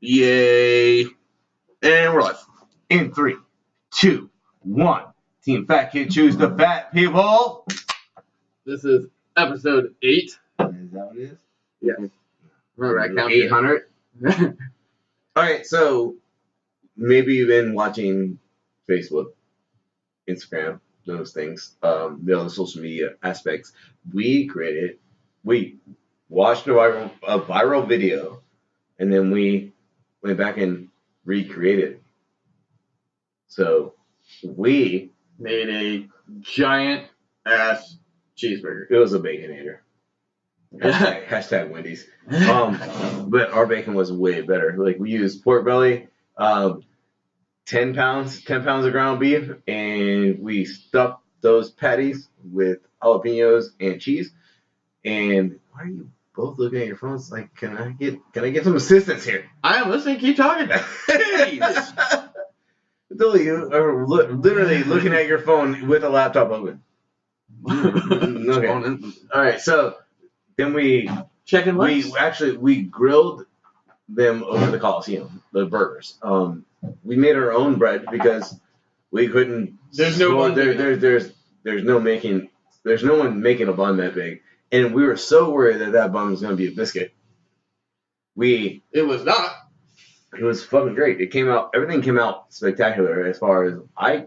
Yay. And we're live. In 3, 2, 1. Team Fat Kid choose the fat people. This is episode 8. Is that what it is? Yeah. Remember, I counted 800. Alright, so maybe you've been watching Facebook, Instagram, those things, the other social media aspects. We watched a viral video, and then we went back and recreated it. So we made a giant ass cheeseburger. It was a Baconator. Hashtag Wendy's. But our bacon was way better. Like, we used pork belly, 10 pounds of ground beef, and we stuffed those patties with jalapenos and cheese. And why are you both looking at your phones? Like, can I get some assistance here? I am listening. Keep talking. You are literally looking at your phone with a laptop open. Okay. All right. So then we grilled them over the Coliseum, the burgers. We made our own bread because we couldn't. There's no one making a bun that big, and we were so worried that bun was going to be a biscuit. It was not. It was fucking great. Everything came out spectacular as far as I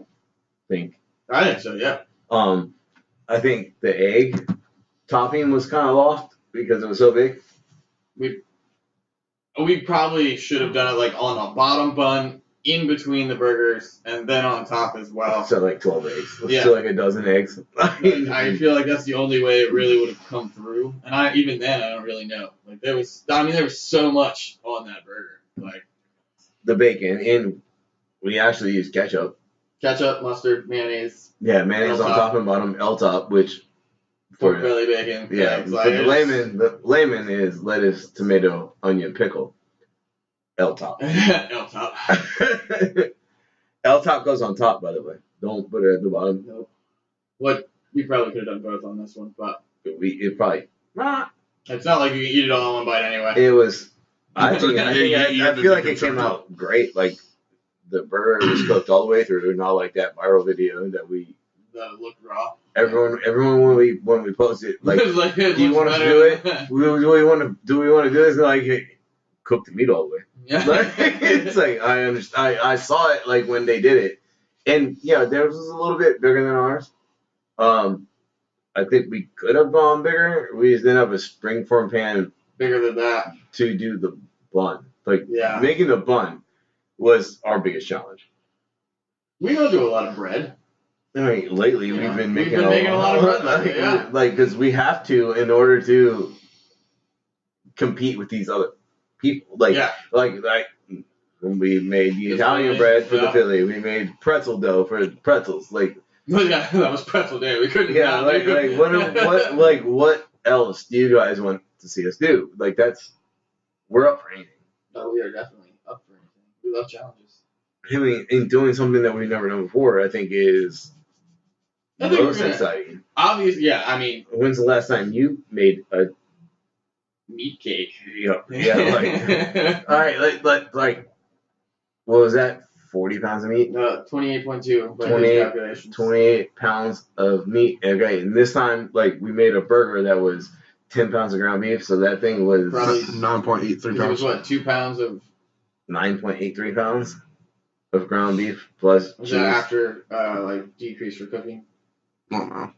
think. I think so, yeah. I think the egg topping was kind of lost because it was so big. We probably should have done it like on the bottom bun, in between the burgers, and then on top as well. So like 12 eggs. Yeah. So like a dozen eggs. I feel like that's the only way it really would have come through. And even then, I don't really know. Like there was so much on that burger. Like the bacon, and we actually used ketchup. Ketchup, mustard, mayonnaise. Yeah, mayonnaise on top and bottom, L-top, which pork belly bacon. Yeah, but the layman is lettuce, tomato, onion, pickle. L-top. L-top. L-top goes on top, by the way. Don't put it at the bottom. Nope. We probably could have done both on this one, but it probably. It's not like you can eat it all in one bite anyway. It was. I feel like it came out great. Like, the burger was cooked all the way through, not like that viral video that looked raw. Everyone when we posted, like, like do you want us to do it? Do we want to do this? Like, cook the meat all the way. Yeah. Like, it's like, I understand. I saw it like when they did it, and yeah, theirs was a little bit bigger than ours. I think we could have gone bigger. We just didn't have a springform pan bigger than that to do the bun. Like, yeah. Making the bun was our biggest challenge. We don't do a lot of bread. I mean, lately we've been making a lot of bread. Like, because we have to in order to compete with these other people. Like when we made the Italian bread for the Philly, we made pretzel dough for pretzels. Like, yeah, that was pretzel day. We couldn't. Yeah, what else do you guys want to see us do? Like, we're up for anything. No, we are definitely up for anything. We love challenges. I mean, in doing something that we've never done before, I think is most exciting. Obviously, yeah. I mean, when's the last time you made a meat cake? Yeah. All right, like, what was that? 40 pounds of meat? 28.2. 28 pounds of meat. Okay, and this time, like, we made a burger that was 10 pounds of ground beef, so that thing was probably 9.83 pounds. It was what, 2 pounds of 9.83 pounds of ground beef plus was cheese. That after decrease for cooking? Oh no.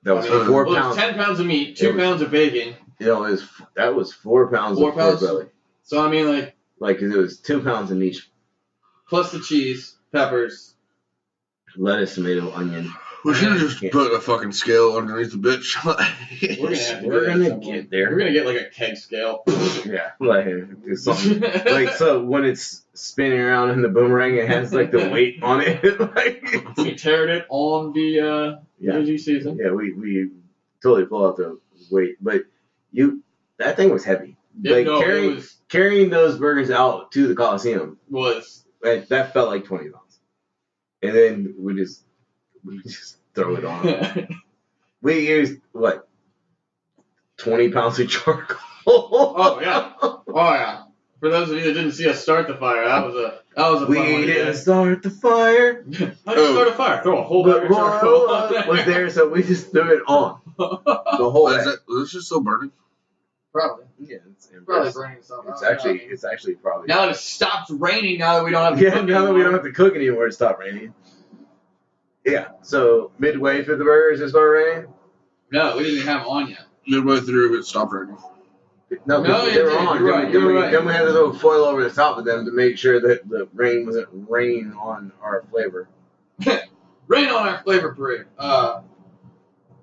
That was 4 pounds. It was 10 pounds of meat, 2 pounds of bacon. That was 4 pounds of pork belly. So I mean, like it was 2 pounds in each. Plus the cheese, peppers, lettuce, tomato, onion. We should have just put a fucking scale underneath the bitch. We're gonna get there. We're gonna get like a keg scale. Yeah, like something. Like, so when it's spinning around in the boomerang, it has like the weight on it. Like, we teared it on the UG season. Yeah, we totally pull out the weight, but that thing was heavy. Carrying those burgers out to the Coliseum that felt like 20 pounds, and then we just throw it on. We used 20 pounds of charcoal. Oh yeah. For those of you that didn't see us start the fire, that was a fun one. We didn't start the fire. How do you start a fire? Throw a whole bag of charcoal on there. Was there, so we just threw it on the whole Is bag. this just still burning? Probably. Yeah, it's Probably burning something. It's actually probably. Now that it stopped raining, now that we don't have to Yeah, cook now that we don't anymore. have to cook anymore, it stopped raining. Yeah, so midway through the burgers, it started raining. No, we didn't even have them on yet. Midway through, it stopped raining. No, No, they were yeah, on. you're right, you're right. Then we had to throw foil over the top of them to make sure that the rain wasn't raining on our flavor. Rain on our flavor parade.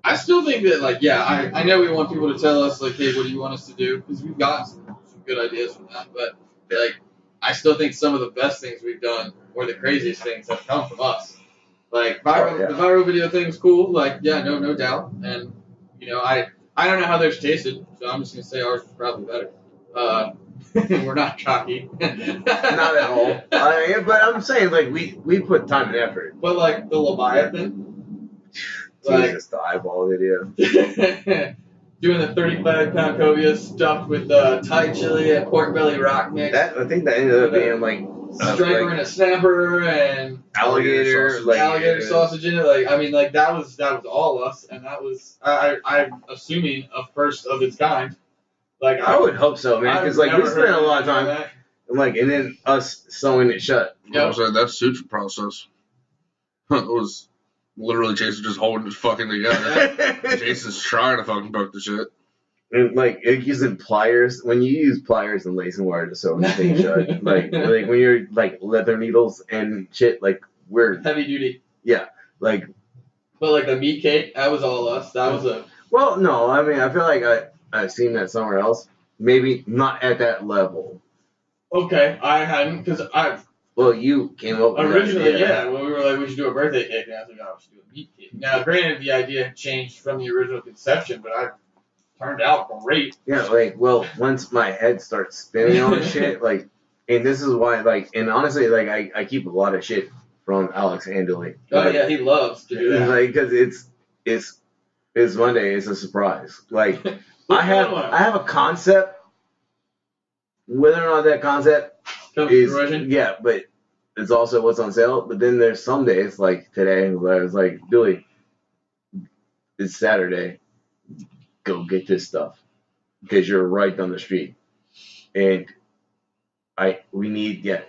I still think that, like, yeah, I know we want people to tell us, like, hey, what do you want us to do? Because we've gotten some good ideas from that. But, like, I still think some of the best things we've done, or the craziest things, have come from us. Like, the viral video thing's cool. Like, yeah, no doubt. And, you know, I don't know how theirs tasted, so I'm just going to say ours was probably better. We're not cocky. Not at all. But I'm saying, like, we put time and effort. But, like, the Leviathan. Jesus, the eyeball video. Doing the 35-pound cobia stuffed with Thai chili and pork belly rock mix. I think that ended up being like striper and a snapper and alligator sausage in it. Like, I mean, like that was all us, and that was I'm assuming a first of its kind. Like I would hope so, man, because like we spent a lot of time, that. like, and then us sewing it shut. I was like, that's suture process. It was literally Jason just holding it fucking together. Jason's trying to fucking poke the shit. And like using pliers, when you use pliers and lace and wire to sew anything shut, like when you're like leather needles and shit, like we're Heavy duty. Yeah, like. But like the meat cake, that was all us. That was a. Well, no, I mean I feel like I've seen that somewhere else. Maybe not at that level. Okay, I hadn't because I. Well, you came up with originally, that idea. yeah. When we were like, we should do a birthday cake, and I was like, oh, we should do a meat cake. Now, granted, the idea had changed from the original conception, but I turned out great. Yeah, like, well, once my head starts spinning on shit, like, and this is why, like, and honestly, like, I keep a lot of shit from Alex Handley. Oh Like, yeah, he loves to do that. like, because it's Monday, it's a surprise. Like, I have a concept. Whether or not that concept is, yeah, but it's also what's on sale. But then there's some days, like today, where I was like, Billy, it's Saturday, go get this stuff because you're right down the street, and we need 10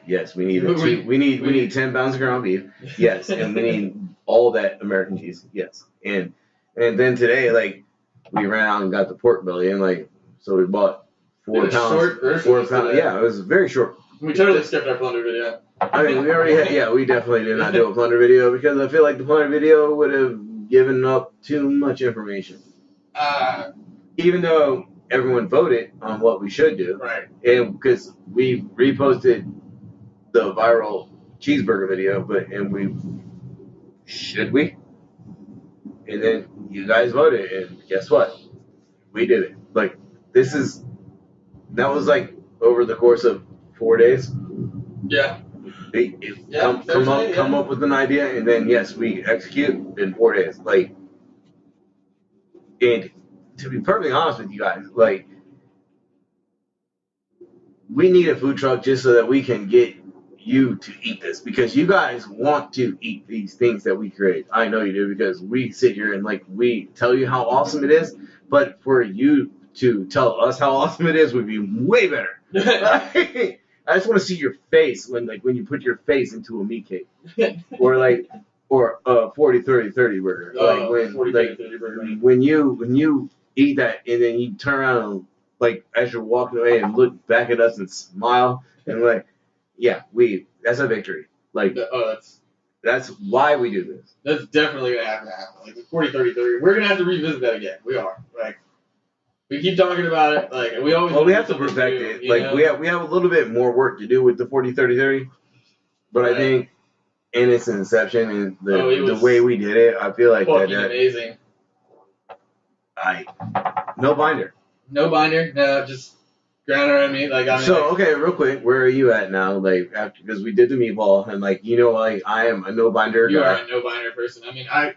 pounds of ground beef, yes, and we need all that American cheese, yes, and then today, like, we ran out and got the pork belly, and like, so we bought 4 pounds, yeah, it was very short. We totally skipped our plunder video. I mean, we already had, we definitely did not do a plunder video because I feel like the plunder video would have given up too much information. Even though everyone voted on what we should do. Right. And because we reposted the viral cheeseburger video, should we? And then you guys voted, and guess what? We did it. Like, that was like over the course of 4 days. Yeah. Come up with an idea, and then yes, we execute in 4 days. Like, and to be perfectly honest with you guys, like, we need a food truck just so that we can get you to eat this, because you guys want to eat these things that we create. I know you do, because we sit here and like we tell you how awesome it is, but for you to tell us how awesome it is would be way better. I just want to see your face when you put your face into a meat cake, or a 40-30-30 burger. When you eat that and then you turn around and, like, as you're walking away and look back at us and smile and like, yeah, that's a victory. Like, that's why we do this. That's definitely gonna have to happen. Like the 40-30-30, we're gonna have to revisit that again. We are. Like, we keep talking about it, like, and we always. Well, we have to perfect it. Like, we have a little bit more work to do with the 40-30-30, but right. I think in its inception and the way we did it, I feel like that amazing. No binder. No binder. No, just ground around meat. Like, I mean, okay, real quick, where are you at now? Like, after, because we did the meatball, and like, like, I am a no binder. You are a no binder person. I mean, I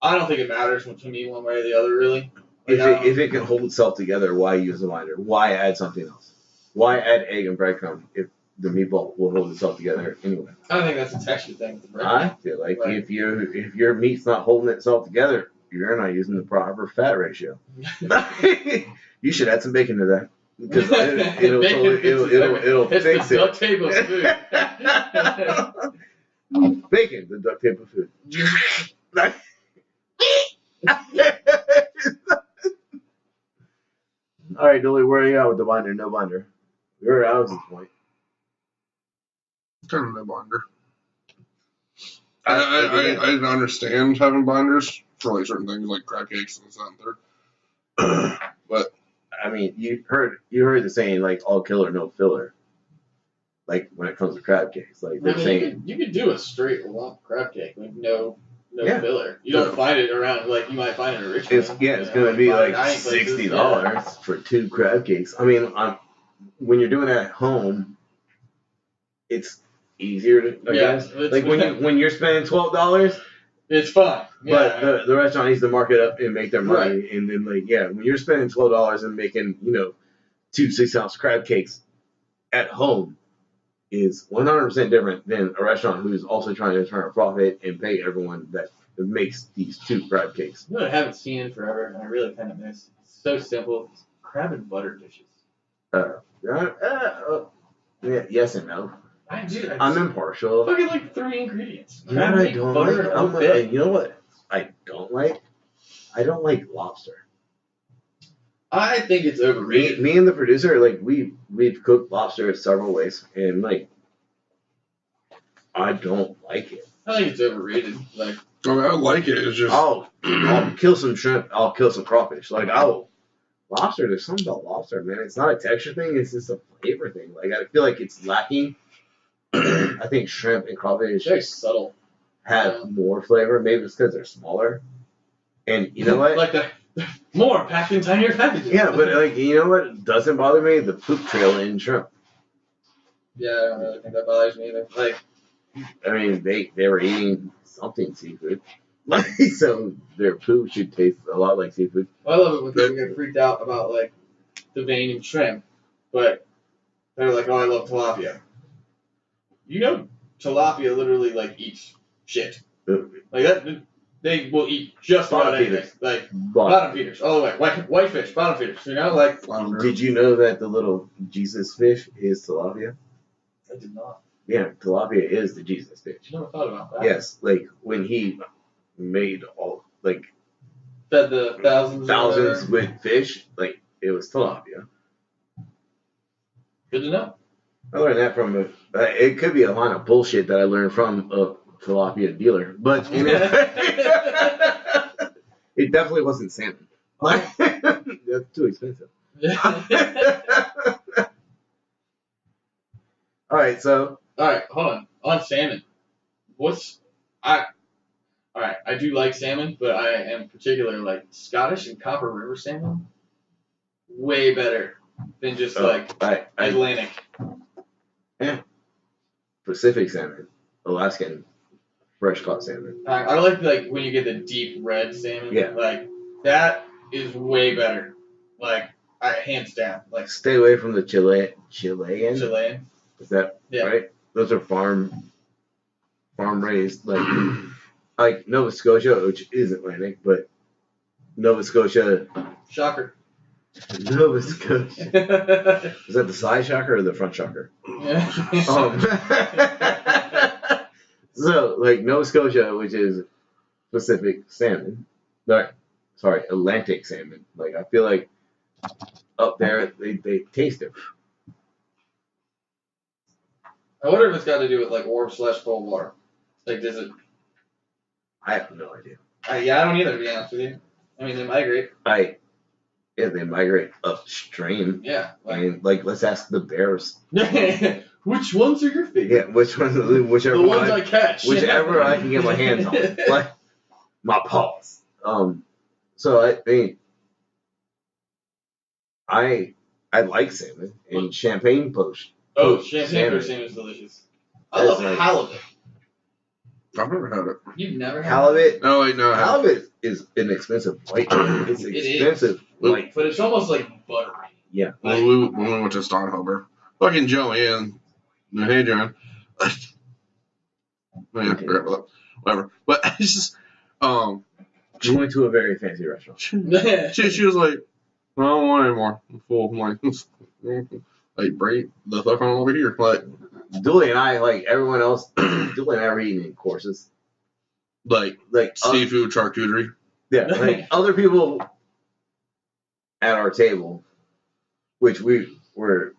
don't think it matters to me one way or the other, really. Like, if it can hold itself together, why use a binder? Why add something else? Why add egg and breadcrumb if the meatball will hold itself together anyway? I think that's a texture thing with the bread. I feel like if your meat's not holding itself together, you're not using the proper fat ratio. You should add some bacon to that. Because it'll fix it. Duct tape of food. Bacon, the duct tape of food. All right, Dolly, where are you at with the binder? No binder. We're at Alex's point. Kind of no binder. I didn't understand having binders for like certain things like crab cakes and this, that, and third. But I mean, you heard the saying like all killer, no filler. Like when it comes to crab cakes, like they're saying you could do a straight lump crab cake with no Yeah. filler. You don't find it around like you might find it in Richmond. it's gonna be like $60 for 2 crab cakes. I mean, when you're doing it at home, it's easier to I guess. Like when you're spending $12, it's fine. but the restaurant needs to mark it up and make their money. And then like when you're spending $12 and making 2 6-ounce crab cakes at home is 100% different than a restaurant who's also trying to turn a profit and pay everyone that makes these 2 crab cakes. You know what I haven't seen in forever, and I really kind of miss. It's so simple. It's crab and butter dishes. Yes and no. I'm impartial. Fucking like 3 ingredients. You know what I don't like? You know what I don't like? I don't like lobster. I think it's overrated. Me and the producer, like we've cooked lobster several ways, and like I don't like it. I think it's overrated. Like I mean, I like it. It's just I'll kill some shrimp. I'll kill some crawfish. Like lobster. There's something about lobster, man. It's not a texture thing. It's just a flavor thing. Like I feel like it's lacking. I think shrimp and crawfish very subtle. Have more flavor. Maybe it's because they're smaller. And you know what? Like the more packed in tinier packages. Yeah, but like you know what doesn't bother me? The poop trail in shrimp. Yeah, I don't really think that bothers me either. Like, I mean, they were eating something seafood, so their poop should taste a lot like seafood. I love it when people get freaked out about like the vein in shrimp, but they're like, "Oh, I love tilapia." Tilapia literally like eats shit. Like that, they will eat just about anything. Like bottom feeders, all the way. Whitefish, bottom feeders. Like. Did you know that the little Jesus fish is tilapia? I did not. Yeah, tilapia is the Jesus fish. Never thought about that. Yes, like when he made fed the thousands with fish, like it was tilapia. Good to know. I learned that from it could be a line of bullshit that I learned from a tilapia dealer, but it definitely wasn't salmon. Like that's too expensive. All right, hold on. On salmon, I do like salmon, but I am particular like Scottish and Copper River salmon. Way better than just Atlantic. Yeah. Pacific salmon, Alaskan fresh caught salmon. I like when you get the deep red salmon. Yeah. Like that is way better. Like hands down. Like stay away from the Chilean. Chilean. Is that right? Those are farm raised, like Nova Scotia, which is Atlantic, but Nova Scotia. Shocker. Nova Scotia. Is that the side shocker or the front shocker? Yeah. So Nova Scotia, which is Pacific salmon, Atlantic salmon. Like I feel like up there they taste it. I wonder if it's got to do with warm/cold water. Like, does it? I have no idea. I don't either, to be honest with you. I mean, they migrate. They migrate upstream. Yeah. Let's ask the bears. Which ones are your favorite? Yeah, whichever the ones I catch. Whichever I can get my hands on. Like my paws. So I think I like salmon and champagne poach. Oh, champagne poached salmon is delicious. I love halibut. I've never had it. You've never had halibut? No, wait, no. Halibut is an expensive white. It's expensive. But it's almost like buttery. Yeah. When we went to Starhover. Fucking Joanne. Hey, Joanne. Yeah, Okay. forgot about that. Whatever. But it's just, We went to a very fancy restaurant. she was like, I don't want any more. I'm full. I'm like, bring the fuck on over here. Like, Dooley and I, like everyone else, Dooley and I were eating in courses. like seafood charcuterie. Yeah, like other people at our table, which we were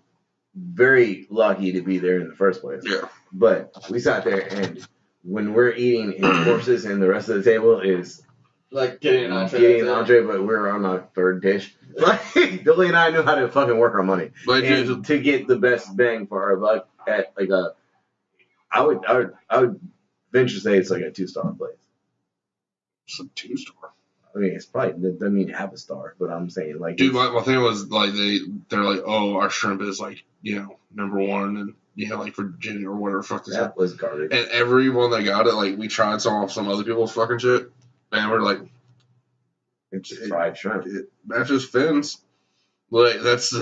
very lucky to be there in the first place. Yeah. But we sat there, and when we're eating in courses and the rest of the table is like getting an entree, but we're on our third dish. Like Billy and I knew how to fucking work our money and to get the best bang for our buck at like I would venture to say it's like a 2-star place. It's a 2-star. I mean, it's probably it doesn't mean half a star, but I'm saying like. Dude, my thing was like they're like, oh, our shrimp is like number one, and like Virginia or whatever fuck this. That was garbage. And everyone that got it, like we tried some off some other people's fucking shit, and we're like, it's just fried shrimp. It matches fins. Like that's.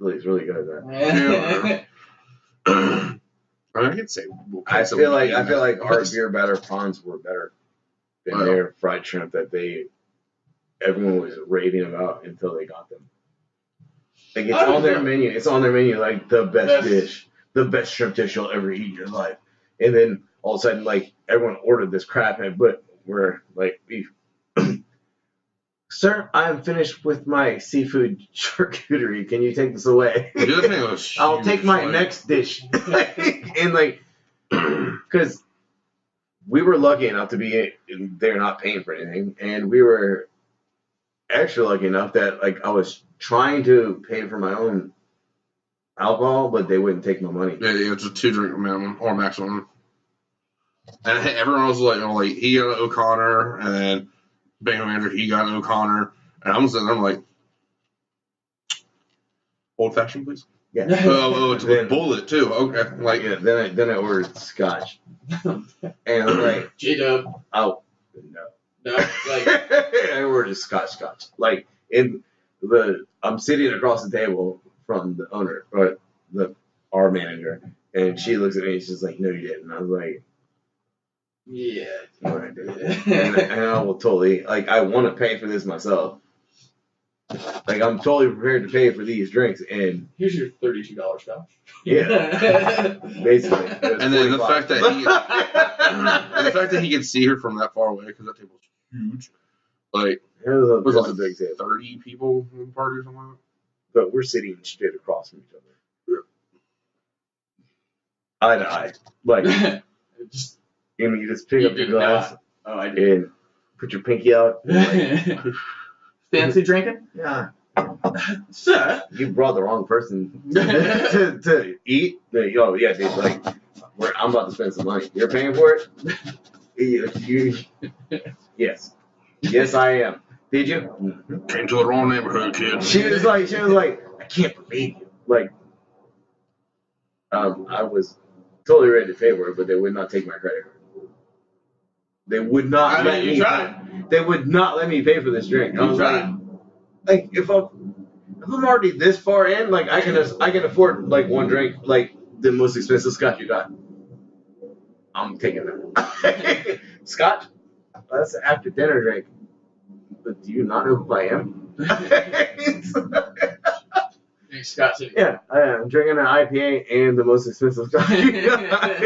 It's really good at that. Yeah. I mean, I could say. I feel like our beer batter prawns were better than their fried shrimp that everyone was raving about until they got them. Like it's on their menu. It's on their menu like the best dish, the best shrimp dish you'll ever eat in your life. And then all of a sudden, like everyone ordered this crap, but we're like, sir, I'm finished with my seafood charcuterie. Can you take this away? I'll take my next dish. And like, because we were lucky enough to be there not paying for anything, and we were extra lucky enough that like I was trying to pay for my own alcohol, but they wouldn't take my money. Yeah, it's a 2-drink minimum or maximum. And everyone was like, he got an O'Connor, and then Bingo Manager, he got an O'Connor, and I'm sitting there, I'm like, old fashioned, please. Yeah. It's with bullet too. Okay. Like yeah. Then I ordered scotch, and I'm like, J-Dub. Oh no. Like I ordered scotch. Like I'm sitting across the table from the owner or our manager, and she looks at me and she's like, "No, you didn't." And I was like, yeah, no, I didn't. and I will totally like I want to pay for this myself. Like I'm totally prepared to pay for these drinks, and here's your $32 scotch. Yeah, basically. And then the fact that he can see her from that far away because that table's huge. Like it was like a big table. 30 people in the party or something like that. But we're sitting straight across from each other. Eye to eye. Like you just pick up your glass and put your pinky out. And like, fancy drinking? Yeah. Sir, you brought the wrong person to eat. Oh yeah, dude. Like, I'm about to spend some money. You're paying for it. Yes, I am. Did you? Came to the wrong neighborhood, kid. She was like, I can't believe you. Like, I was totally ready to pay for it, but they would not take my credit card. They would not let me. They would not let me pay for this drink. I was like, if I'm already this far in, like I can afford like one drink, like the most expensive scotch you got. I'm taking that. Scotch? That's an after dinner drink. But do you not know who I am? Scotch City. Yeah, I'm drinking an IPA and the most expensive scotch you got.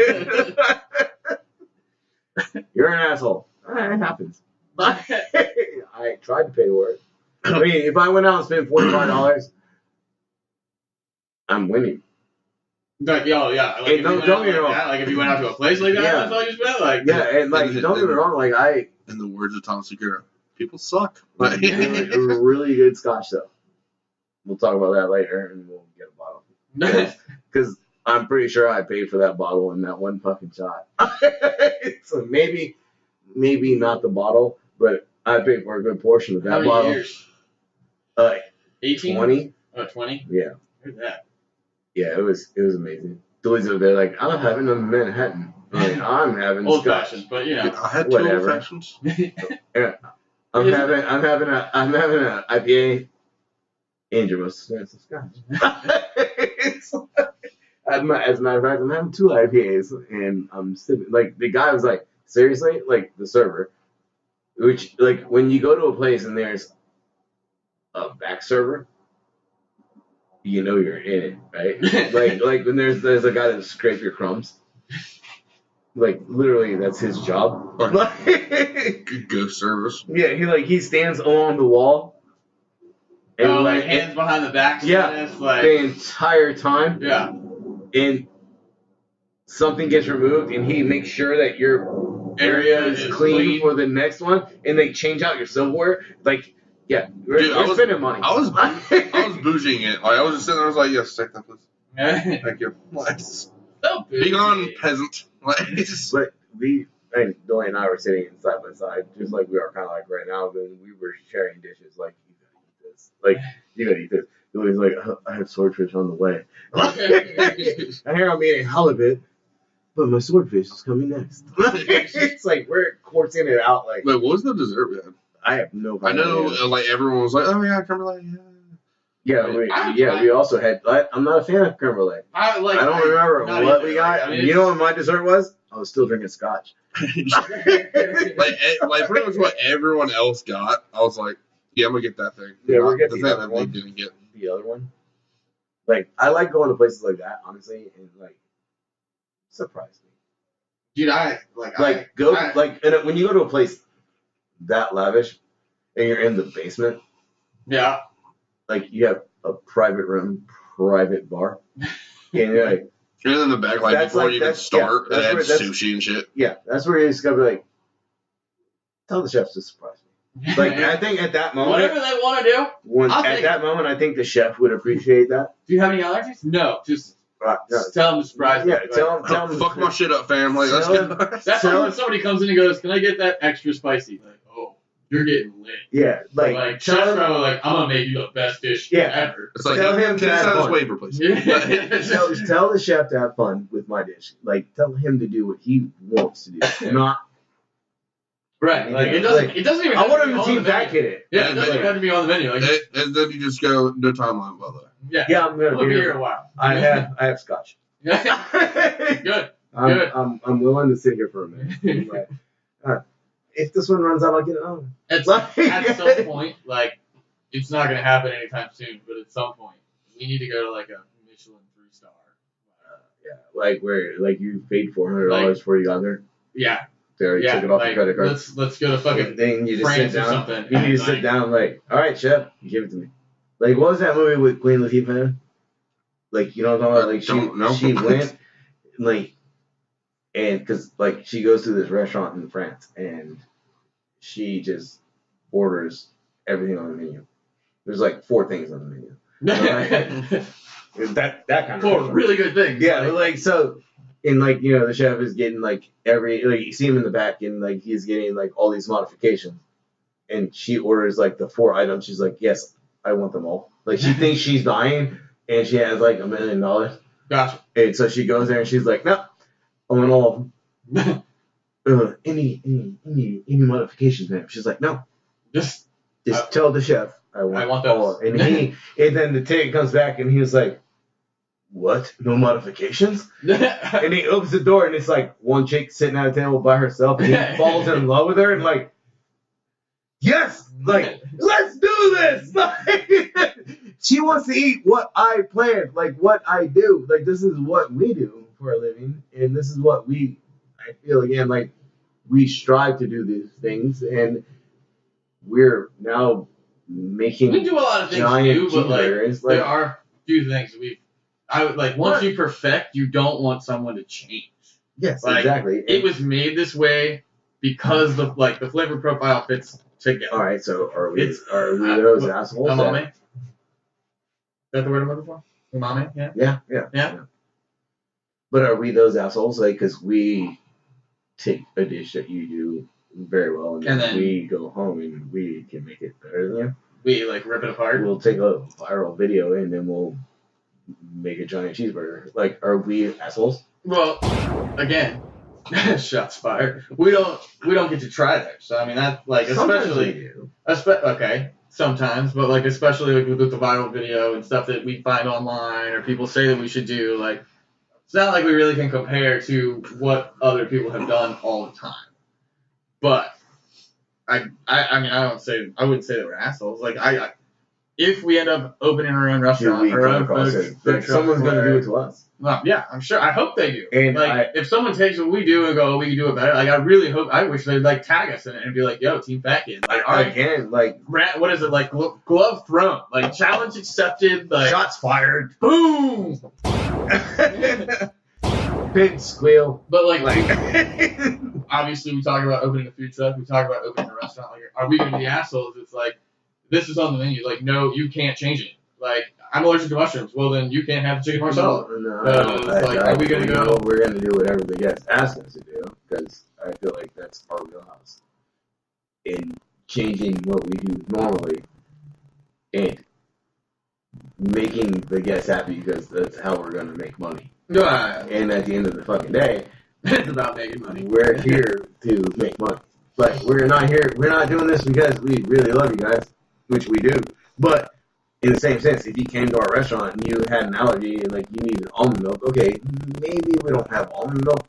You're an asshole. It happens. I tried to pay for it. I mean, if I went out and spent $45, I'm winning. Like, yo, yeah. Like, hey, don't get me wrong. Like, if you went out to a place like that, that's all you spent. Like, yeah, and like, don't get me wrong. Like, in the words of Tom Segura, people suck. It was a really good scotch, though. We'll talk about that later, and we'll get a bottle. Because I'm pretty sure I paid for that bottle in that one fucking shot. So maybe not the bottle, but I paid for a good portion of that bottle. How many years? 18? 20? Oh, 20? Yeah. Heard that. Yeah, it was amazing. Billy's over there like, I'm having a Manhattan. Like, I'm having old fashioned, but you know, I had two old fashions. Yeah. I'm having a IPA Andrew must stand some scotch. As a matter of fact, I'm having 2 IPAs, and I'm sipping. Like, the guy was like, seriously? Like, the server. Which, like, when you go to a place and there's a back server, you know you're in it, right? like when there's a guy that scrape your crumbs. Like, literally, that's his job. Ghost service. Yeah, he stands along the wall. And like hands behind the back. Yeah, like, the entire time. Yeah. And something gets removed, and he makes sure that your area is clean for the next one, and they change out your silverware. Like, yeah, we're spending money. I was bouging it. Like, I was just sitting there. I was like, yes, take that, please. Thank you. Be gone, peasant. But Dolly and I were sitting side by side, just like we are kind of like right now. But we were sharing dishes. Like, you gotta eat this. Like, you gotta eat this. Dolly's like, I have swordfish on the way. I hear I'm eating halibut, but my swordfish is coming next. It's like we're coursing it out. Like, wait, what was the dessert we had? I have no idea. I know, like, everyone was like, oh yeah, creme brulee. Yeah, we also had. I'm not a fan of creme brulee. I don't remember what we got. I mean, you know what my dessert was? I was still drinking scotch. like pretty much what everyone else got. I was like, yeah, I'm gonna get that thing. Yeah, we're getting the thing that they didn't get. The other one. Like, I like going to places like that, honestly, and like surprise me. Dude, when you go to a place that lavish and you're in the basement. Yeah. Like, you have a private room, private bar, and you're like, and in the back, like, before you even start, they had sushi and shit. Yeah, that's where you just gotta be like, tell the chefs to surprise me. Like, I think at that moment, whatever they want to do. At that moment, I think the chef would appreciate that. Do you have any allergies? No, just tell them to surprise me. Yeah, tell them. Fuck my shit up, fam. Like, let's go. That's when somebody comes in and goes, "Can I get that extra spicy?" Like, oh, you're getting lit. Yeah, like chef's probably like, "I'm gonna make you the best dish ever." It's like, tell him to have fun. Waiver, please. Tell the chef to have fun with my dish. Like, tell him to do what he wants to do, not. Right, like it doesn't even. I want him to team back hit it. Yeah, it doesn't even have to be on the menu. Like, and then you just go no timeline, by the way. Yeah, I'm gonna be here a while. I have scotch. Good. I'm willing to sit here for a minute. If this one runs out, I'll get it on. At some point, like, it's not gonna happen anytime soon, but at some point, we need to go to like a Michelin 3-star. Yeah, like where you paid $400 before you got there. Yeah. They already took it off the credit card. Let's go to fucking thing. You just France sit down. Or something. You need to sit down. Like, all right, chef, give it to me. Like, what was that movie with Queen Latifah? Like, you know what I'm talking about? Like, she went like, and because like she goes to this restaurant in France and she just orders everything on the menu. There's like 4 things on the menu. that kind of 4 really good things. Yeah, like so. And, like, you know, the chef is getting, like, you see him in the back, and, like, he's getting, like, all these modifications. And she orders, like, the 4 items. She's like, yes, I want them all. Like, she thinks she's dying, and she has, like, $1 million. Gotcha. And so she goes there, and she's like, no, I want all of them. Any modifications, ma'am? She's like, no. Just tell the chef I want those. All of them. And then the ticket comes back, and he was like, what? No modifications? And he opens the door, and it's like one chick sitting at a table by herself, and he falls in love with her, and like, yes, like, let's do this. Like, she wants to eat what I planned, like what I do. Like, this is what we do for a living, and this is what I feel again, like we strive to do these things, and we're now making. We do a lot of things too, but like there are a few things once you perfect, you don't want someone to change. Yes, like, exactly. It was made this way because the flavor profile fits together. All right, so are we those assholes? Umami? Is that the word I'm looking for? Umami? Yeah. But are we those assholes? Like, because we take a dish that you do very well, and then we go home and we can make it better than you. We like rip it apart. We'll take a viral video and then we'll make a giant cheeseburger. Like, are we assholes? Well, again, shots fired. We don't get to try there. So I mean, that like especially okay. sometimes, but like especially like with the viral video and stuff that we find online or people say that we should do, like it's not like we really can compare to what other people have done all the time. But I mean I wouldn't say that we're assholes. Like if we end up opening our own restaurant or own food truck, someone's gonna do it to us. Well, yeah, I'm sure. I hope they do. And like, if someone takes what we do and go, we can do it better. Like, I really hope. I wish they'd like tag us in it and be like, "Yo, Team Fat Kid." Like, again, like, what is it like? Glove thrown. Like, challenge accepted. Like, shots fired. Boom. Big squeal. But like obviously, we talk about opening a food truck. We talk about opening a restaurant. Like, are we gonna be assholes? It's like, this is on the menu. Like, no, you can't change it. Like, I'm allergic to mushrooms. Well, then you can't have chicken marsala. Are we going to go? We're going to do whatever the guests ask us to do because I feel like that's our wheelhouse in changing what we do normally and making the guests happy because that's how we're going to make money. And at the end of the fucking day, it's about making money. We're here to make money. But we're not doing this because we really love you guys, which we do. But in the same sense, if you came to our restaurant and you had an allergy and like you needed almond milk, okay, maybe we don't have almond milk.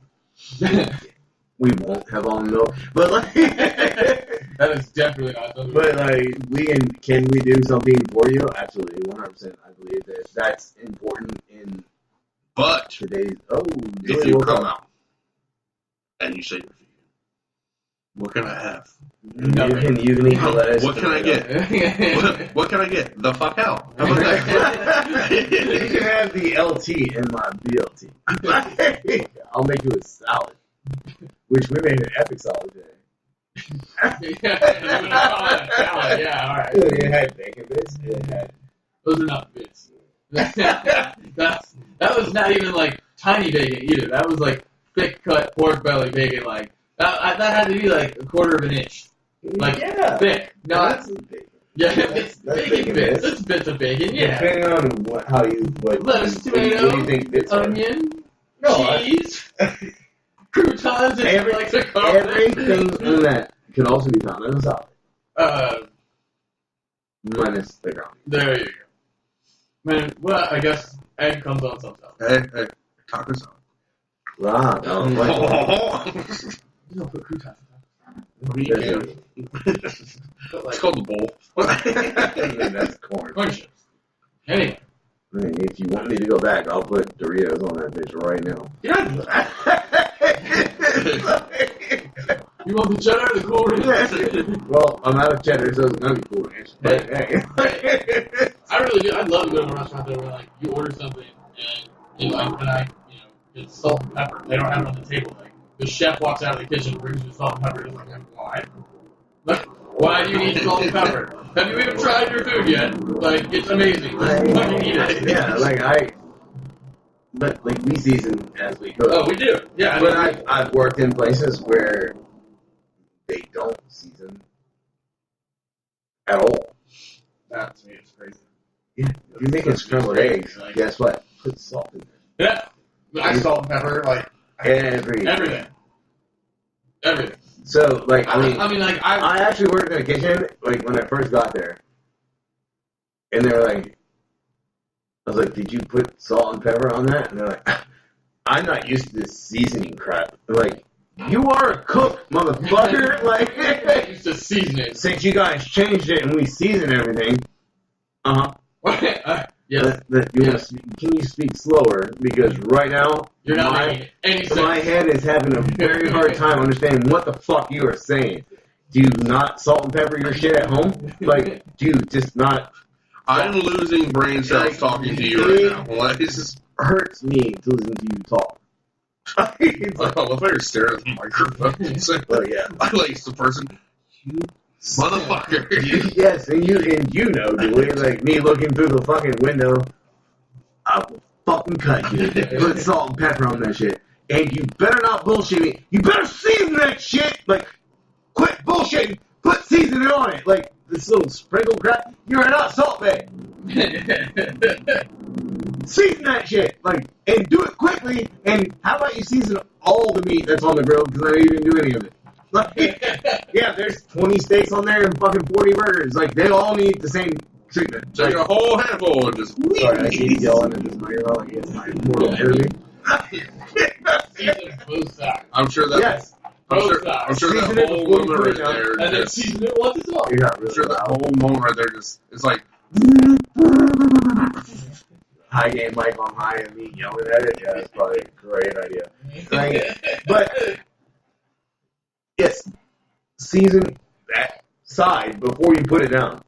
We won't have almond milk, but like that is definitely not something. But like can we do something for you? Absolutely, 100%. I believe that that's important in today's. If you come out and you say, what can I have? You can eat the lettuce. What can I get? what can I get? The fuck out. How about that? You can have the LT in my BLT. I'll make you a salad, which we made an epic salad today. Yeah, all right. It had bacon bits. Those are not bits. That was not even like tiny bacon either. That was like thick cut pork belly bacon. Like that had to be like a quarter of an inch. Like thick. No, that's bacon. Yeah, that's bacon bits. That's bits of bacon. Yeah. Depending on lettuce, tomato, what do you think bits onion, cheese, croutons. Everything in that can also be found in a salad. Minus the ground. There you go. Man, well, I guess egg comes on some stuff. Hey, taco salad. Wow. You don't put croutons. It's called the bowl. That's corn. Corn chips. Anyway. I mean, if you want me to go back, I'll put Doritos on that bitch right now. Yeah. You want the cheddar or the Cool Ranch? Well, I'm out of cheddar, so it's gonna be Cool Ranch. But hey. I really do. I'd love to go to a restaurant there where like you order something and it's salt and pepper. They don't have it on the table. Like the chef walks out of the kitchen, brings you salt and pepper. It's like, why? Like, why do you need salt and pepper? Have you even tried your food yet? Like, it's amazing. Just fucking eat it. Yeah, but we season as we go. Oh, we do. Yeah. But I've worked in places where they don't season at all. That to me is crazy. Yeah. If you're making scrambled eggs, guess what? Put salt in there. Yeah. I salt and pepper, like everything. So, like, I actually worked in a kitchen, like, when I first got there. And they were like, I was like, did you put salt and pepper on that? And they're like, I'm not used to this seasoning crap. I'm like, you are a cook, motherfucker. Like, used to seasoning. Since you guys changed it and we season everything. Yes. Can you speak slower? Because right now, you're not making any sense. My head is having a very hard time understanding what the fuck you are saying. Do you not salt and pepper your shit at home? Like, do you just not? I'm losing brain cells talking to you right now. Like, this just hurts me to listen to you talk. I love how you're staring at the microphone. Oh yeah, I like the person. You motherfucker. Yes, and you know, dude, like me looking through the fucking window, I will fucking cut you. Put salt and pepper on that shit. And you better not bullshit me. You better season that shit. Like, quit bullshitting. Put seasoning on it. Like, this little sprinkle crap. You're not Salt Bae. Season that shit. Like, and do it quickly. And how about you season all the meat that's on the grill? Because I didn't even do any of it. Yeah, there's 20 steaks on there and fucking 40 burgers. Like, they all need the same treatment. Take a whole handful and just. Sorry, I keep yelling at this microphone like it's my mortal enemy. Season both sides. I'm sure that. Yes. I'm Both sure sides. that Season it whole before you moment put right it down. there. And then Just, season it once it's all. You're not I'm really sure that loud. whole moment right there just. It's like. High game mic on high and me yelling at it. Yeah, that's probably a great idea. Right? But, yes, season that side before you put it down.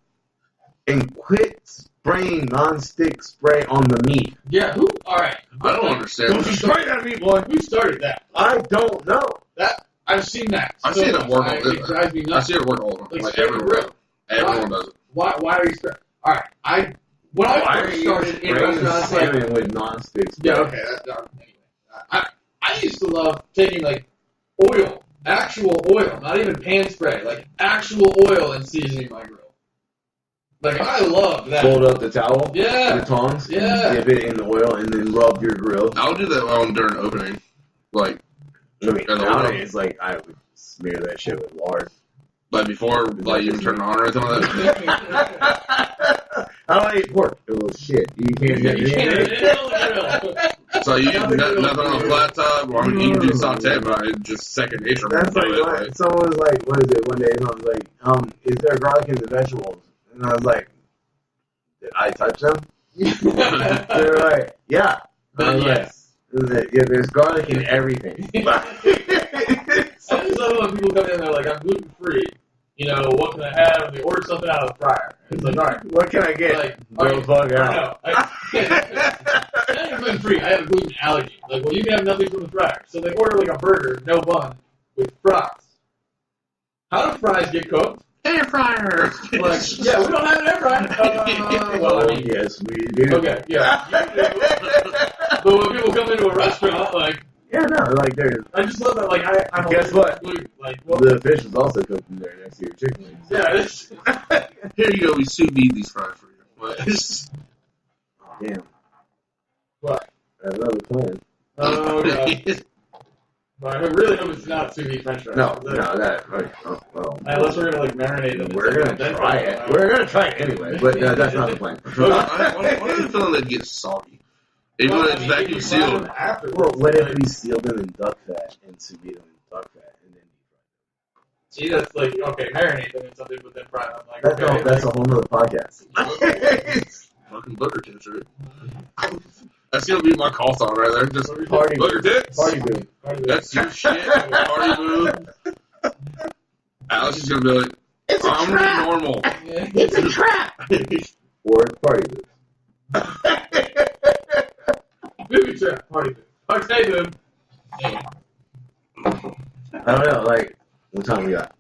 And quit spraying non-stick spray on the meat. Yeah, who? Alright. I don't understand. Don't you spray that meat, boy. Who started that? I don't know. That I've seen that. I see it at work. It drives me I nuts. see it at work all the time. Like, Like straight everyone grill. does it. Everyone does it. Why are you starting? Alright, when I first started in restaurants, like, salmon with non-stick spray? yeah, okay, that's done. Anyway, I used to love taking like oil, actual oil, not even pan spray, like actual oil and seasoning my grill. Like I love that. Fold up the towel, Yeah. the tongs, Yeah. dip it in the oil, and then rub your grill. I'll do that during opening. Like, I mean, And the nowadays, like, I would smear that shit with lard. before, like, you even turn it on or anything like that. I don't eat pork. It was shit. You can't get You it in can't there. get it on the grill. So you nothing on a flat top. Well, I mean, you can do saute, but it's just second nature. That's like, Like, what, someone was like, what is it, one day, someone was like, is there garlic in the vegetables? And I was like, did I touch them? They were like, yeah. I was Yes. like, yeah, there's garlic in everything. I just love when people come in and they're like, I'm gluten free. You know, what can I have? And they order something out of the fryer. It's like, all right. What can I get? Like, Go fuck out. No, I am gluten free. I have a gluten allergy. Like, well, you can have nothing from the fryer. So they order like a burger, no bun, with fries. How do fries get cooked? air fryer. Like, yeah, we don't have an air fryer. Well, I mean, yes, we do. okay, yeah. You do. But when people come into a restaurant, like, Yeah, no, like there's I just love that. Like, I'm Guess what? gluten. Like, well, the fish is also cooked in there next to your chicken wings. yeah, it's. Here you go. We sous vide these fries for you. What? Damn, What? another plan. Oh, God. But I really hope it's not sous vide French fries. No, that. Like, oh, well, Unless we're gonna like marinate them. we're gonna try it. We're gonna try it anyway, but that's not the plan. Why do you feel they'd get soggy? Even when it's vacuum sealed. Well, what if we seal them in duck fat and sous vide them in duck fat and then deep See, that's like okay, marinate them in something, but then fry them. Like fry them? okay, That's a whole nother podcast. Fucking booger tits, right? That's gonna be my call song right there. Just Party booger tits. Party food. That's your shit. Party move. Alex is gonna be like, It's a I'm trap. normal. It's a trap. Or it's party food. movie trap, party food. Okay, then. I don't know, like, what time we got?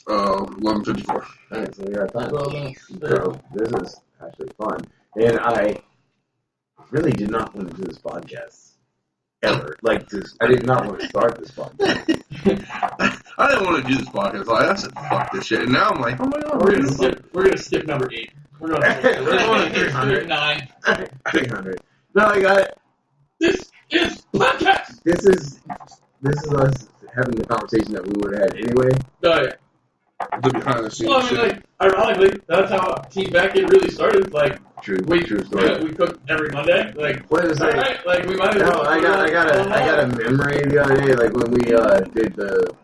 11:54. Alright, so we got time. Well, then, So, this is actually fun. And I really did not want to do this podcast. Ever. Like, I did not want to start this podcast. I didn't want to do this podcast. Like, I said, fuck this shit. And now I'm like, oh my god, we're gonna skip number 8. We're going to 309. 300. No, I got it. This is podcast. This is us having the conversation that we would have had anyway. No, yeah. the behind the scenes Well, I mean, shit. like, ironically, that's how Team Beckett really started. Like, True we story. cook every Monday. Like, What is all it? right, like we might as No, well. I got a memory the other day, like when we did the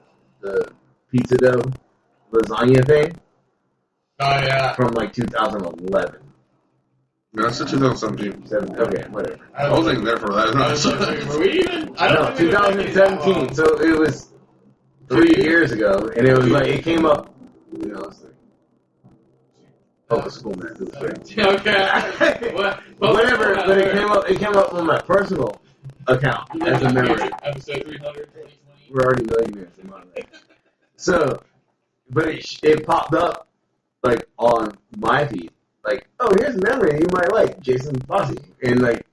pizza dough lasagna thing Oh yeah. from like 2011. No, that's the 2017. Okay, whatever. I wasn't even there for that. I was like, were we even? I don't No, think we were back in that 2017. long. So it was 3 years ago, and it was like it came up. You know, it's like public school math. It was great. Okay. Whatever, but it came up on my personal account as a memory. Episode 300, 2020. We're already millionaires in my life. So, but it popped up like on my feed, like, oh, here's a memory you might like, Jason Fossey, and like,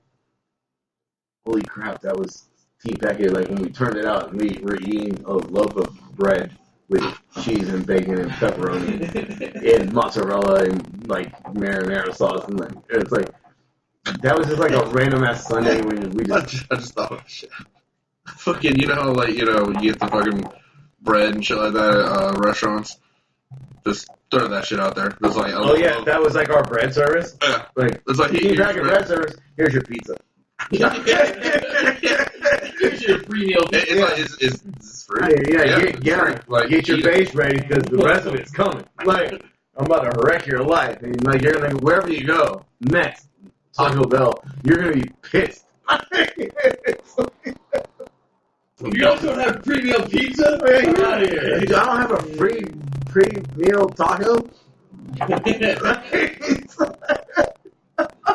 holy crap, that was Tea Packet. Like when we turned it out, and we were eating a loaf of bread with cheese and bacon and pepperoni and mozzarella and like marinara sauce, and like it's like that was just like a random ass Sunday when we just I just thought of shit. Fucking, you know how, like, you know, you get the fucking bread and shit like that at restaurants. Just throw that shit out there. It's like, Oh yeah, that was like our bread service. Yeah. Like, It's like you pack your bread service. Here's your pizza. Here's your free meal. It's like it's free. Like, get your face ready because the rest of it's coming. Like, I'm about to wreck your life, and like you're gonna wherever you go next, Taco Bell, you're gonna be pissed. You guys don't have free meal pizza? Get out of here. I don't have a free meal taco. You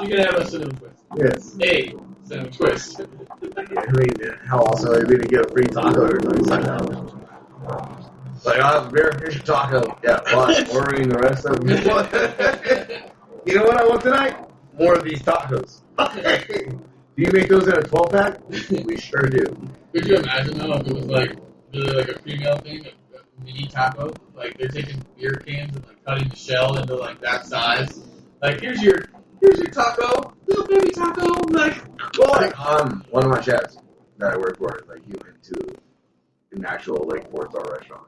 can have a cinnamon twist. Yes. A cinnamon twist. I mean, how awesome would it be to get a free taco or something like that? Like, I'll have a beer, here's your taco. Yeah, what? Ordering the rest of them. You know what I want tonight? More of these tacos. Do you make those in a 12-pack? We sure do. Could you imagine though if it was like really like a female thing, a mini taco? Like they're taking beer cans and like cutting the shell into like that size. Like here's your taco, little baby taco. Like One of my chefs that I work for, like he went to an actual like 4-star restaurant.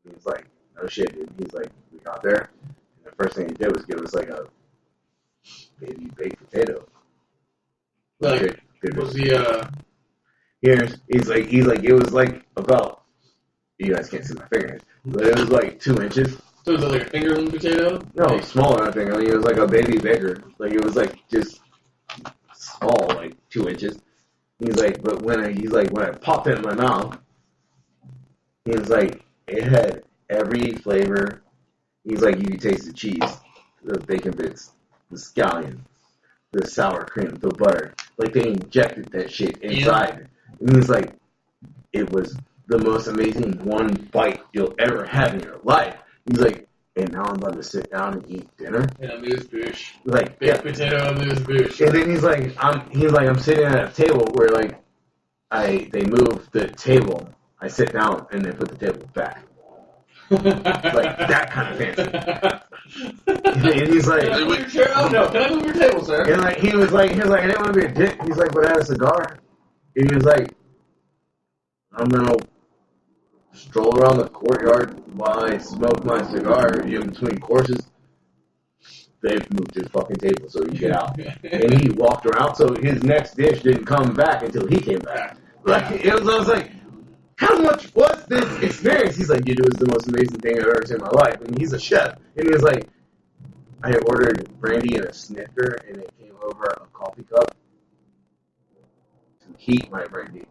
He's like, no shit, dude. He's like, we got there, and the first thing he did was give us like a baby baked potato. Like was the He's like, it was like about, you guys can't see my fingers, but it was like 2 inches. So is it like a fingerling potato? No, like, smaller, I think. I mean, it was like a baby baker. Like, it was like just small, like 2 inches. He's like, but when I popped it in my mouth, he was like, it had every flavor. He's like, you could taste the cheese, the bacon bits, the scallion, the sour cream, the butter. Like, they injected that shit inside. Yeah. And he's like, it was the most amazing one bite you'll ever have in your life. He's like, and now I'm about to sit down and eat dinner. And a moose bouche. Like, baked potato and moose bouche. And then he's like, I'm sitting at a table where like, they move the table. I sit down and they put the table back. Like that kind of fancy. And he's like, can I move your chair? Oh no, can I move your table, sir? And like he was like, I didn't want to be a dick. He's like, but I had a cigar. And he was like, I'm gonna stroll around the courtyard while I smoke my cigar in between courses. They've moved his fucking table so he can get out. And he walked around, so his next dish didn't come back until he came back. Like, I was like, how much was this experience? He's like, dude, it was the most amazing thing I've ever seen in my life. And he's a chef. And he was like, I ordered brandy and a snifter, and it came over a coffee cup to heat my brandy.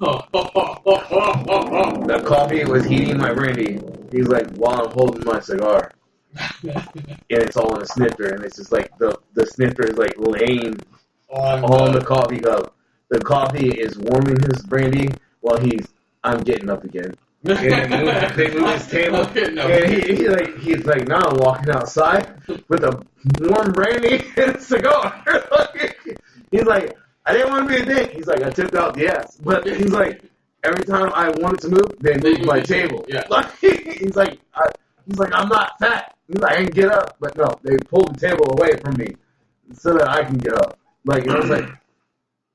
The coffee was heating my brandy. He's like, while I'm holding my cigar. And it's all in a snifter, and it's just like the snifter is like laying on the coffee cup. The coffee is warming his brandy while I'm getting up again. And they move his table, and he's like, now I'm walking outside with a warm brandy and a cigar. He's like, I didn't want to be a dick. He's like, I tipped out the ass, but he's like, every time I wanted to move, they moved my table. Yeah. He's like, I'm not fat. He's like, I can get up, but no, they pulled the table away from me so that I can get up. Like, and I was like,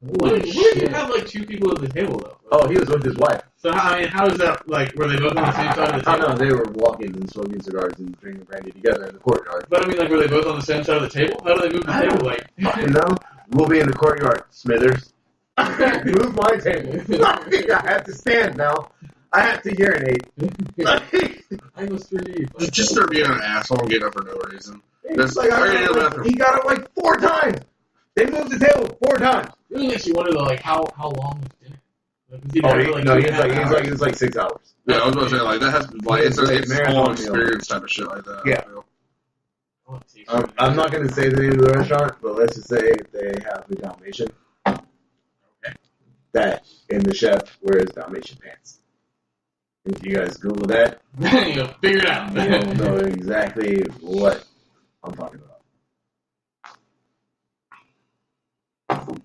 what did you have like 2 people at the table though? Oh, he was with his wife. So how is that like? Were they both on the same side of the table? No, they were walking and smoking cigars and drinking brandy together in the courtyard. But I mean, like, were they both on the same side of the table? How do they move the table? Like, no, we'll be in the courtyard, Smithers. Move my table. I have to stand now. I have to urinate. I must relieve. Just start being an asshole and getting up for no reason. That's like, he got up like 4 times. They moved the table 4 times. It really makes you wonder though, like how long was dinner? He was like 6 hours. Yeah, I was about to say like that has like it's all experience type of shit like that. Yeah. I'm not going to say the name of the restaurant, but let's just say they have the Dalmatian. Okay. That and the chef wears Dalmatian pants. If you guys Google that, you'll figure it out. You'll know exactly what I'm talking about.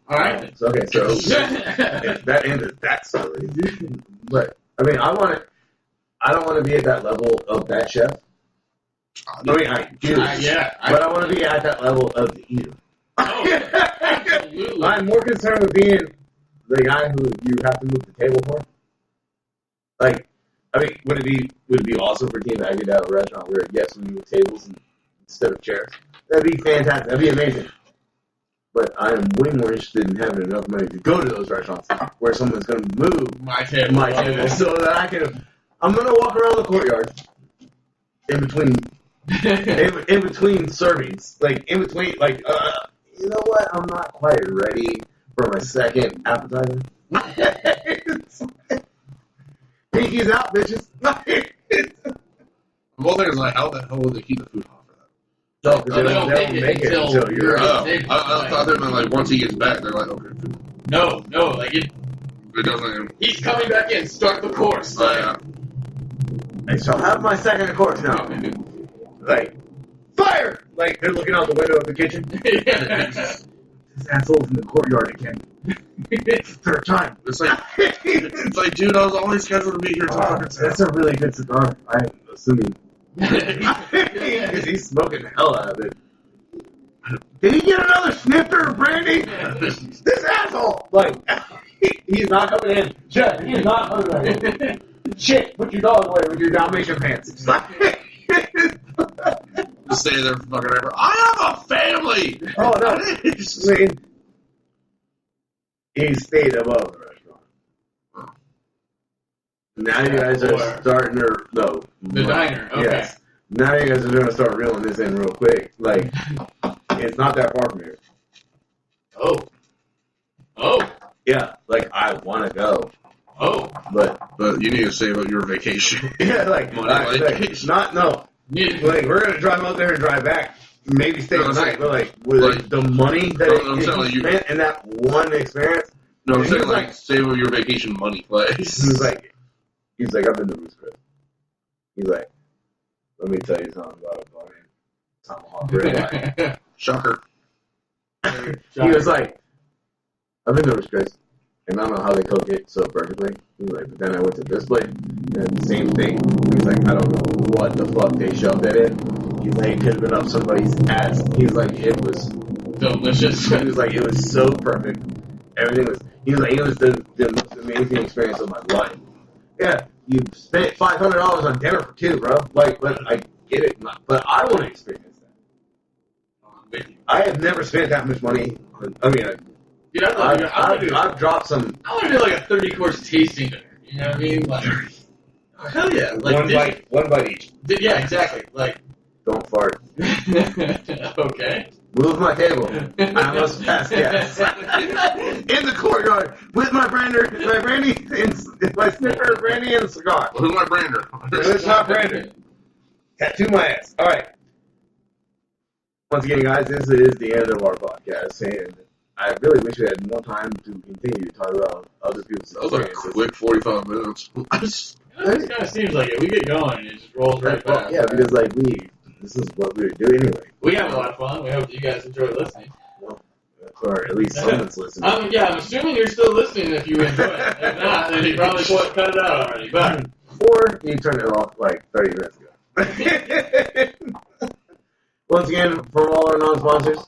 All right. So that ended that story. But I mean, I don't want to be at that level of that chef. I mean, I do. But I want to be at that level of the eater. Oh, absolutely. I'm more concerned with being the guy who you have to move the table for. Like, I mean, would it be awesome for Team Aggie to have a restaurant where yes, we move tables instead of chairs? That'd be fantastic. That'd be amazing. But I'm way more interested in having enough money to go to those restaurants where someone's going to move My table so that I can. I'm going to walk around the courtyard in between servings, like in between, like you know what? I'm not quite ready for my second appetizer. Pinkies out, bitches. The whole thing is like, how the hell would they keep the food hot for that? No, because they don't make it until you're Oh, I thought they meant like once he gets back, they're like, okay. No, like It doesn't. he's coming back in. Start the course. Yeah. I shall have my second course now. Like, fire! Like, they're looking out the window of the kitchen. This asshole's in the courtyard again. It's the third time. It's like, dude, I was only scheduled to be here till fucking That's a really good cigar, I'm assuming. Because he's smoking the hell out of it. Did he get another snifter of brandy? This asshole! Like, he's not coming in. Shit, he is not coming in. Shit, put your dog away with your Dalmatian pants. Just stay there for fucking ever. I have a family! Oh, no. He stayed above the restaurant. Now you guys are starting to... No. The diner, okay. Yes. Now you guys are going to start reeling this in real quick. Like, it's not that far from here. Oh. Yeah, like, I want to go. Oh. But you need to save up your vacation. Yeah, like, Money, no. Like, we're going to drive out there and drive back. Maybe stay the night, but like, with the money that it spent in that one experience. No, I'm saying like save up your vacation money, place. He's like, I've been to Roost Chris. He's like, let me tell you something about a fucking tomahawk ribeye. Shocker. He was like, I've been to Roost Chris, and I don't know how they cook it so perfectly. He's like, but then I went to this place, and the same thing. He's like, I don't know what the fuck they shoved in it. He's like, it could have been up somebody's ass. He's like, it was delicious. He was like, it was so perfect. Everything was. He was like, it was the most amazing experience of my life. Yeah, you spent $500 on dinner for two, bro. Like, but I get it, but I want to experience that. I have never spent that much money. I've dropped some. I want to do like a 30-course tasting dinner. You know what I mean? Like, hell yeah! Like one bite each. Yeah, exactly. Like, don't fart. Okay. Move my table. I must pass gas. In the courtyard with my brandy, my sniffer of brandy and a cigar. Who's my brander? It's not brander. Tattoo my ass. All right. Once again, guys, this is the end of our podcast, and I really wish we had more time to continue to talk about other people's experiences. That was a quick 45 minutes. It kind of seems like it. We get going and it just rolls right back. Yeah, because like this is what we do anyway. We have a lot of fun. We hope you guys enjoy listening. Well, or at least someone's listening. I'm assuming you're still listening if you enjoy it. If not, then you probably cut it out already. But or you turned it off like 30 minutes ago. Once again, for all our non-sponsors,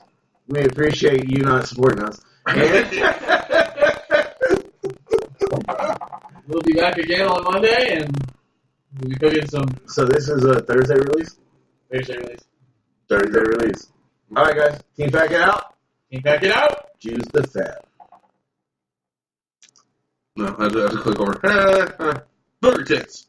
we appreciate you not supporting us. We'll be back again on Monday, and we'll be cooking some. So this is a Thursday release? Thursday release. All right, guys. Team Pack It Out. Choose the fat. No, I have to click over. Burger tits.